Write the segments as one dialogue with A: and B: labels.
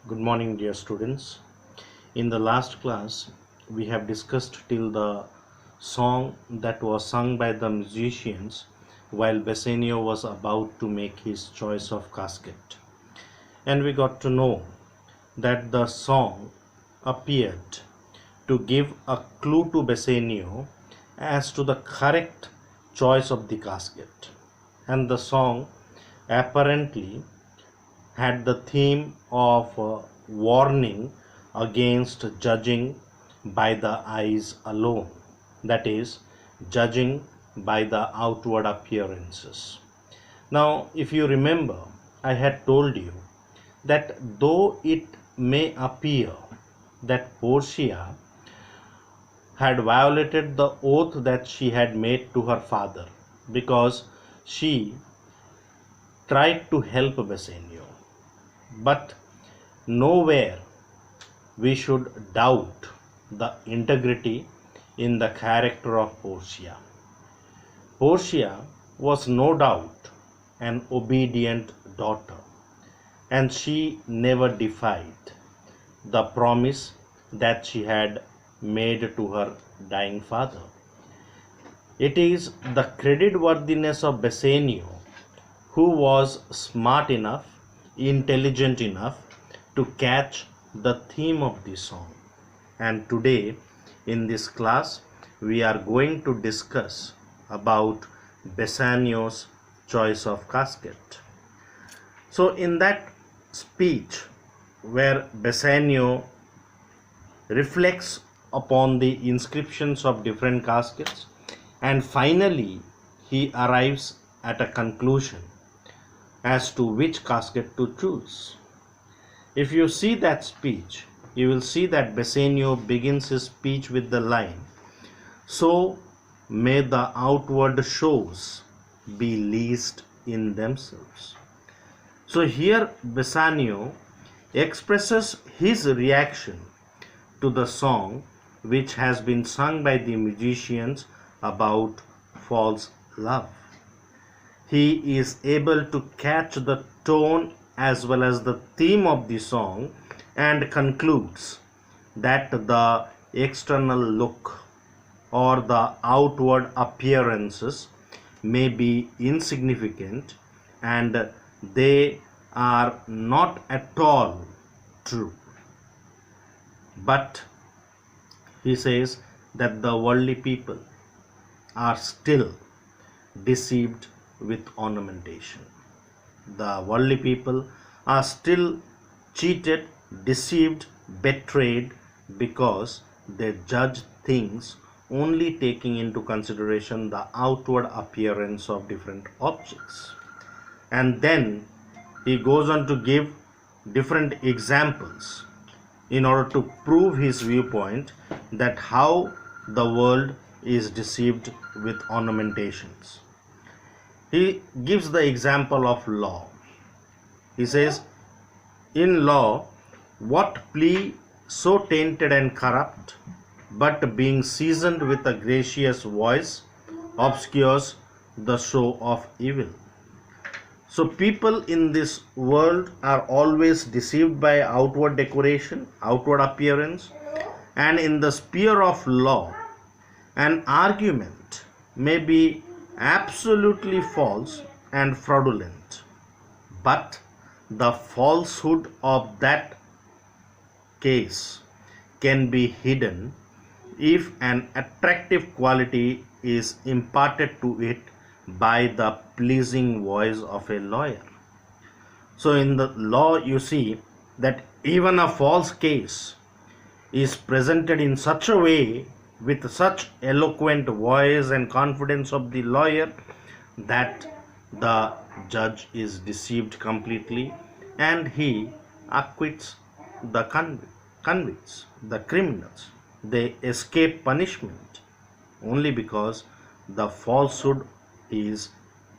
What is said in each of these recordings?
A: Good morning, dear students. In the last class, we have discussed till the song that was sung by the musicians while Bassanio was about to make his choice of casket. And we got to know that the song appeared to give a clue to Bassanio as to the correct choice of the casket. And the song apparently had the theme of warning against judging by the eyes alone, that is, judging by the outward appearances. Now, if you remember, I had told you that though it may appear that Portia had violated the oath that she had made to her father because she tried to help Bassanio, but nowhere we should doubt the integrity in the character of Portia. Portia was no doubt an obedient daughter, and she never defied the promise that she had made to her dying father. It is the creditworthiness of Bassanio, who was smart enough, intelligent enough to catch the theme of the song. And today in this class we are going to discuss about Bassanio's choice of casket. So in that speech where Bassanio reflects upon the inscriptions of different caskets and finally he arrives at a conclusion as to which casket to choose. If you see that speech, you will see that Bassanio begins his speech with the line, "So may the outward shows be least in themselves." So here Bassanio expresses his reaction to the song which has been sung by the musicians about false love. He is able to catch the tone as well as the theme of the song and concludes that the external look or the outward appearances may be insignificant and they are not at all true. But he says that the worldly people are still deceived with ornamentation. The worldly people are still cheated, deceived, betrayed because they judge things only taking into consideration the outward appearance of different objects. And then he goes on to give different examples in order to prove his viewpoint that how the world is deceived with ornamentations. He gives the example of law. He says, in law, what plea so tainted and corrupt, but being seasoned with a gracious voice, obscures the show of evil. So people in this world are always deceived by outward decoration, outward appearance, and in the sphere of law, an argument may be absolutely false and fraudulent, but the falsehood of that case can be hidden if an attractive quality is imparted to it by the pleasing voice of a lawyer. So in the law you see that even a false case is presented in such a way with such eloquent voice and confidence of the lawyer that the judge is deceived completely and he acquits the convicts, the criminals. They escape punishment only because the falsehood is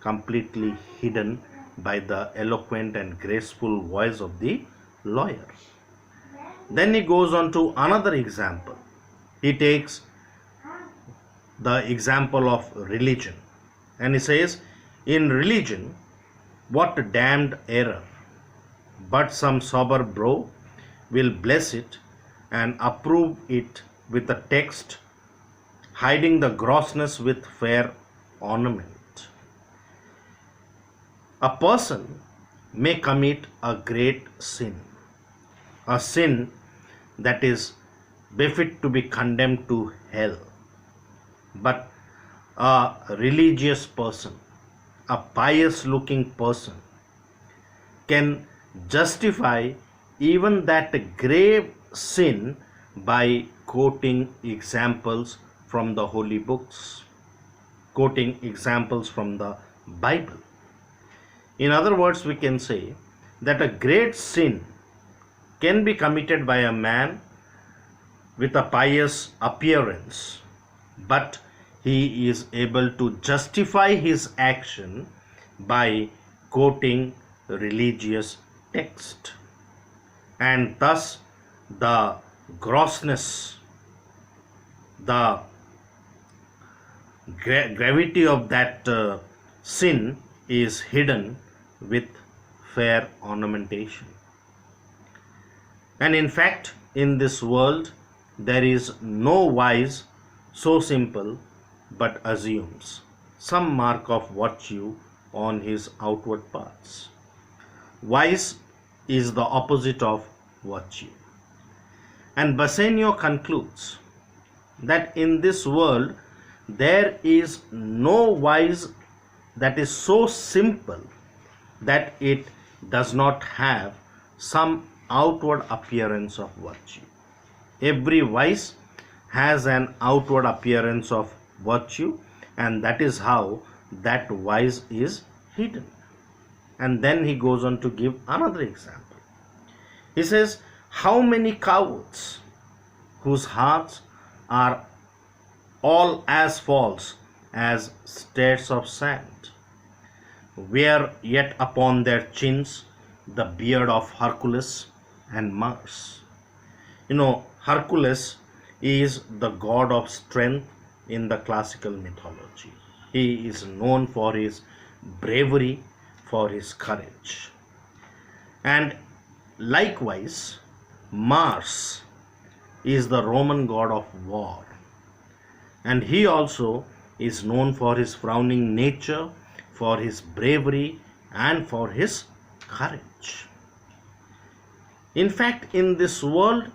A: completely hidden by the eloquent and graceful voice of the lawyer. Then he goes on to another example. He takes the example of religion and he says, in religion, what damned error, but some sober bro will bless it and approve it with a text, hiding the grossness with fair ornament. A person may commit a great sin, a sin that is befit to be condemned to hell. But a religious person, a pious looking person, can justify even that grave sin by quoting examples from the holy books, quoting examples from the Bible. In other words, we can say that a great sin can be committed by a man with a pious appearance, but he is able to justify his action by quoting religious text. And thus the grossness, the gravity of that sin is hidden with fair ornamentation. And in fact, in this world, there is no vice so simple but assumes some mark of virtue on his outward parts. Vice is the opposite of virtue. And Bassanio concludes that in this world there is no vice that is so simple that it does not have some outward appearance of virtue. Every vice has an outward appearance of virtue, and that is how that vice is hidden. And then he goes on to give another example. He says, how many cowards whose hearts are all as false as stairs of sand, wear yet upon their chins the beard of Hercules and Mars. Hercules is the god of strength in the classical mythology. He is known for his bravery, for his courage. And likewise, Mars is the Roman god of war. And he also is known for his frowning nature, for his bravery, and for his courage. In fact, in this world,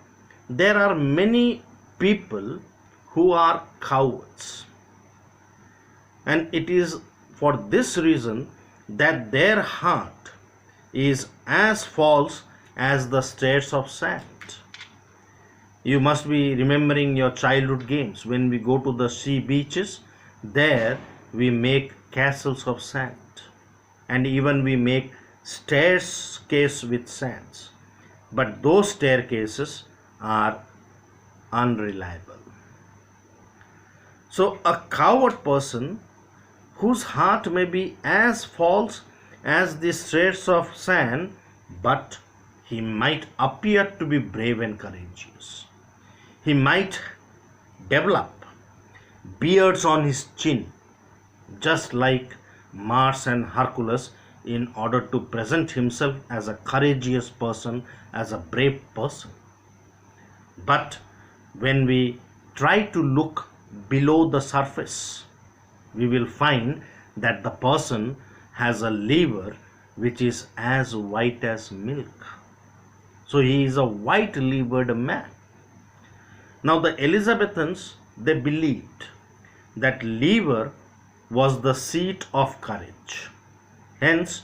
A: there are many people who are cowards. And it is for this reason that their heart is as false as the stairs of sand. You must be remembering your childhood games. When we go to the sea beaches, there we make castles of sand, and even we make staircases with sands. But those staircases are unreliable. So a coward person whose heart may be as false as the stairs of sand, but he might appear to be brave and courageous. He might develop beards on his chin, just like Mars and Hercules, in order to present himself as a courageous person, as a brave person. But when we try to look below the surface, we will find that the person has a liver which is as white as milk. So he is a white-livered man. Now the Elizabethans, they believed that liver was the seat of courage. Hence,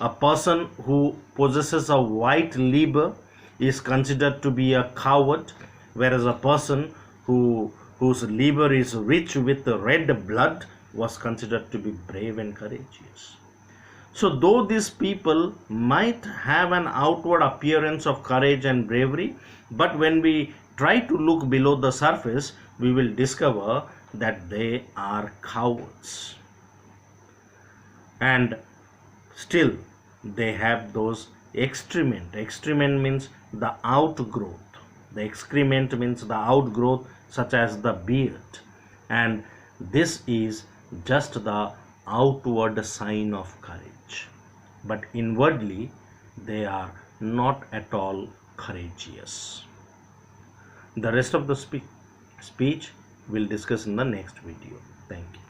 A: a person who possesses a white liver is considered to be a coward, whereas a person whose liver is rich with red blood was considered to be brave and courageous. So though these people might have an outward appearance of courage and bravery, but when we try to look below the surface, we will discover that they are cowards. And still they have those excrement. Excrement means the outgrowth. The excrement means the outgrowth, such as the beard. And this is just the outward sign of courage. But inwardly, they are not at all courageous. The rest of the speech we'll discuss in the next video. Thank you.